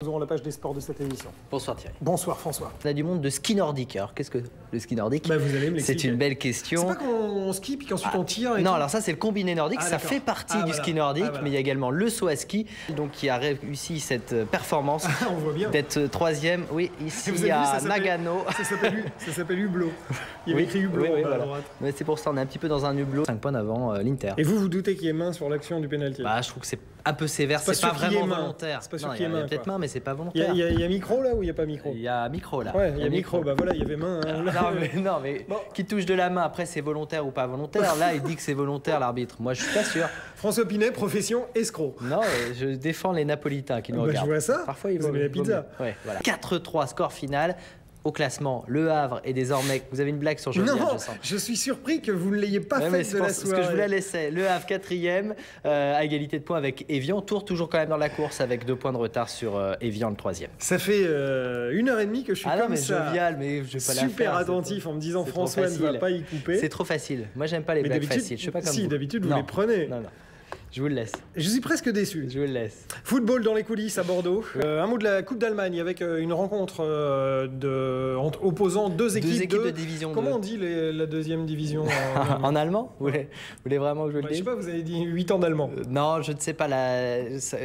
Nous aurons la page des sports de cette émission. Bonsoir Thierry. Bonsoir François. On a du monde de ski nordique. Alors qu'est-ce que le ski nordique? Vous allez me l'expliquer. C'est une belle question. C'est pas qu'on skie puis qu'ensuite on tire et non, tout. alors ça c'est le combiné nordique, ça fait partie du ski nordique, mais il y a également le saut à ski, donc qui a réussi cette performance on voit bien. d'être troisième, oui, ici à Nagano. Ça s'appelle Hublot. Il y avait écrit Hublot à droite. Mais c'est pour ça, on est un petit peu dans un hublot, 5 points d'avant l'Inter. Et vous doutez qu'il y ait main sur l'action du pénalty? Bah, je trouve que c'est un peu sévère, c'est pas vraiment volontaire. C'est pas sûr qu'il y ait main. Il y a peut-être main, mais c'est pas volontaire. Il y a micro là ou il n'y a pas micro? Il y a micro là. Ouais, il y a micro. Bah voilà, il y avait main. Non, mais bon. Qui touche de la main, après c'est volontaire ou pas volontaire. Là, il dit que c'est volontaire l'arbitre. Moi, je suis pas sûr. François Pinet, profession escroc. Non, je défends les Napolitains qui nous regardent. Je vois ça. Parfois, ils veulent la pizza. Ouais, voilà. 4-3 score final. Au classement, Le Havre est désormais... Vous avez une blague sur Joliette, non, je sens. Je suis surpris que vous ne l'ayez pas fait de la soirée. Parce que je vous la laissais. Le Havre 4e, à égalité de points avec Évian. Tours toujours quand même dans la course avec 2 points de retard sur Évian, le 3e. Ça fait 1h30 que je suis comme ça. Jovial, mais je vais pas super attentif en me disant François ne va pas y couper. C'est trop facile. Moi, j'aime pas les blagues faciles. Je sais pas comme si, d'habitude, vous les prenez. Non. Je vous le laisse. Je suis presque déçu. Je vous le laisse. Football dans les coulisses à Bordeaux. Un mot de la Coupe d'Allemagne avec une rencontre opposant deux équipes de division 2. Comment on dit la deuxième division en allemand? Vous voulez vraiment que je le dise? Je sais pas, vous avez dit 8 ans d'allemand. Non, je ne sais pas.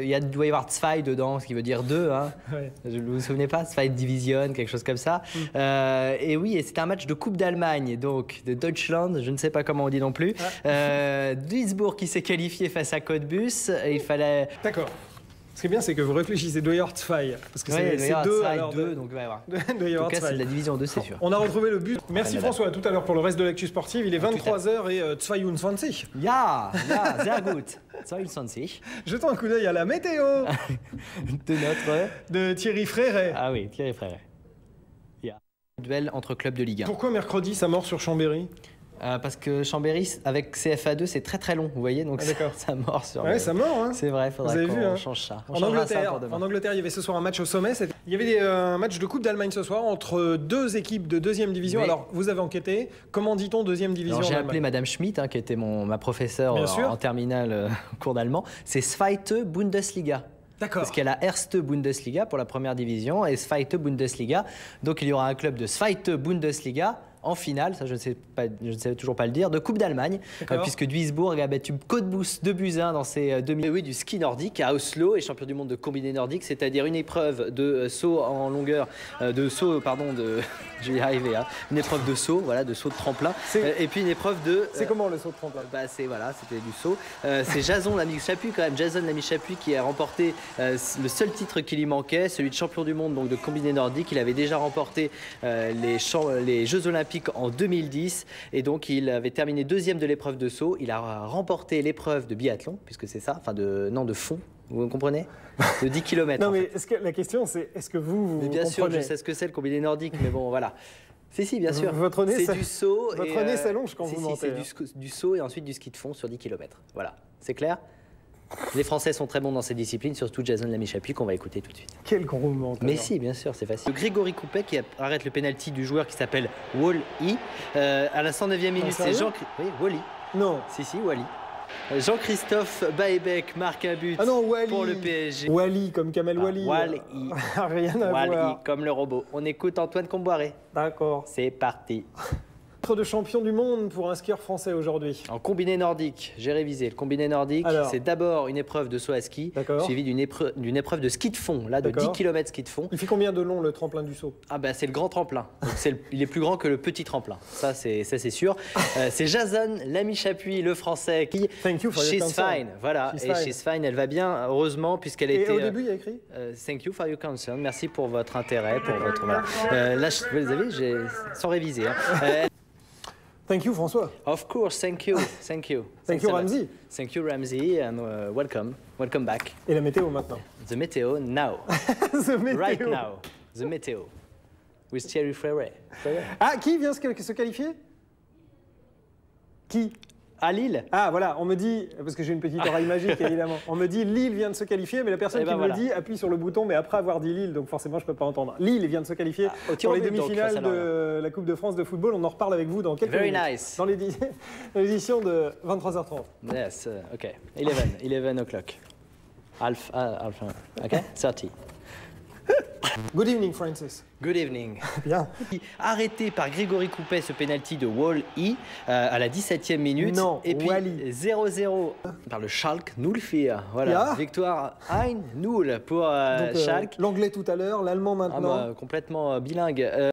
Il doit y avoir zwei dedans, ce qui veut dire 2. Hein. Ouais. Vous vous souvenez pas? Zwei Division, quelque chose comme ça. Et oui, c'était un match de Coupe d'Allemagne, donc de Deutschland, je ne sais pas comment on dit non plus. Duisbourg qui s'est qualifié face à Cottbus. Il fallait... D'accord. Ce qui est bien, c'est que vous réfléchissez Doyer-Zwei. Parce que c'est 2 alors 2, donc ouais, en tout cas, c'est de la division 2, c'est sûr. On a retrouvé le but. Merci François, à tout à l'heure pour le reste de l'actu sportive. Il est 23h et 22. Ja, sehr gut. 22. Jetons un coup d'œil à la météo de Thierry Fréret. Ah oui, Thierry Fréret. Duel entre clubs de Ligue 1. Pourquoi mercredi, ça mord sur Chambéry? Parce que Chambéry, avec CFA2, c'est très très long, vous voyez, donc ça mord sur. Ouais, ça mord. Hein. C'est vrai, il faudrait qu'on change ça. En Angleterre, il y avait ce soir un match au sommet. Il y avait un match de Coupe d'Allemagne ce soir entre deux équipes de deuxième division. Oui. Alors, vous avez enquêté. Comment dit-on deuxième division? J'ai appelé Madame Schmidt, qui était ma professeure en terminale au cours d'allemand. C'est Zweite Bundesliga. Parce qu'il y a la Erste Bundesliga pour la première division et Zweite Bundesliga. Donc il y aura un club de Zweite Bundesliga en finale, ça je ne sais toujours pas le dire, de Coupe d'Allemagne, puisque Duisbourg a battu Cottbus 2-1 dans ses demi du ski nordique à Oslo et champion du monde de combiné nordique, c'est-à-dire une épreuve de saut en longueur, je vais y arriver, hein, une épreuve de saut, voilà, de saut de tremplin, et puis une épreuve de... C'est comment le saut de tremplin? C'était du saut. C'est Jason Lamy-Chapuis quand même, Jason Lamy-Chapuis qui a remporté le seul titre qui lui manquait, celui de champion du monde donc de combiné nordique. Il avait déjà remporté les Jeux Olympiques en 2010 et donc il avait terminé 2e de l'épreuve de saut. Il a remporté l'épreuve de biathlon, puisque c'est ça, de fond, vous comprenez, de 10 km. Non mais la question c'est, est-ce que vous mais bien sûr, je sais ce que c'est le combiné nordique, mais bon voilà. Si, bien sûr. Votre nez, c'est du saut. Votre nez s'allonge quand vous mentez. C'est du saut et ensuite du ski de fond sur 10 km. Voilà, c'est clair? Les Français sont très bons dans ces disciplines, surtout Jason Lamy-Chapuis qu'on va écouter tout de suite. Quel gros menteur. Mais si, bien sûr, c'est facile. Grégory Coupet qui arrête le pénalty du joueur qui s'appelle Wall-E. À la 109e minute, c'est Oui, Wally. Non. Si, Wally. Jean-Christophe Baebek marque un but pour le PSG. Wally, comme Kamel Wally. Wall-E. Rien à voir. Wall-E, comme le robot. On écoute Antoine Comboiré. D'accord. C'est parti. De champion du monde pour un skieur français aujourd'hui. En combiné nordique, j'ai révisé. Le combiné nordique, c'est d'abord une épreuve de saut à ski, suivie d'une épreuve de ski de fond, là, de 10 km ski de fond. Il fait combien de long le tremplin du saut? C'est le grand tremplin. Il est plus grand que le petit tremplin. Ça, c'est sûr. C'est Jason Lamy-Chapuis, le français, qui... Thank you for your She's fine. Voilà. She's fine, elle va bien, heureusement, puisqu'elle a été... Et au début, il y a écrit Thank you for your concern. Merci pour votre intérêt, pour votre... Voilà. Là, vous avez, sans réviser. Hein. Thank you, François. Of course, thank you. Thank you, Ramzi. Thank you, Ramzi, and welcome. Welcome back. Et la météo maintenant? The météo now. The météo. Right now. The météo. With Thierry Fréret. Ah, qui vient se qualifier? Qui? À Lille. Ah voilà, on me dit, parce que j'ai une petite oreille magique évidemment, on me dit Lille vient de se qualifier, mais la personne qui me le dit appuie sur le bouton, mais après avoir dit Lille, donc forcément je ne peux pas entendre. Lille vient de se qualifier pour les demi-finales de la Coupe de France de football. On en reparle avec vous dans quelques minutes. Nice. Dans l'édition de 23h30. Yes, ok. 11 o'clock. Half, ok, 30. Good evening, Francis. Good evening. Bien. Arrêté par Grégory Coupet ce penalty de Wall-E à la 17e minute. Non, et puis 0-0 par le Schalke 04. Voilà, victoire 1-0 pour Schalke. L'anglais tout à l'heure, l'allemand maintenant. Complètement bilingue.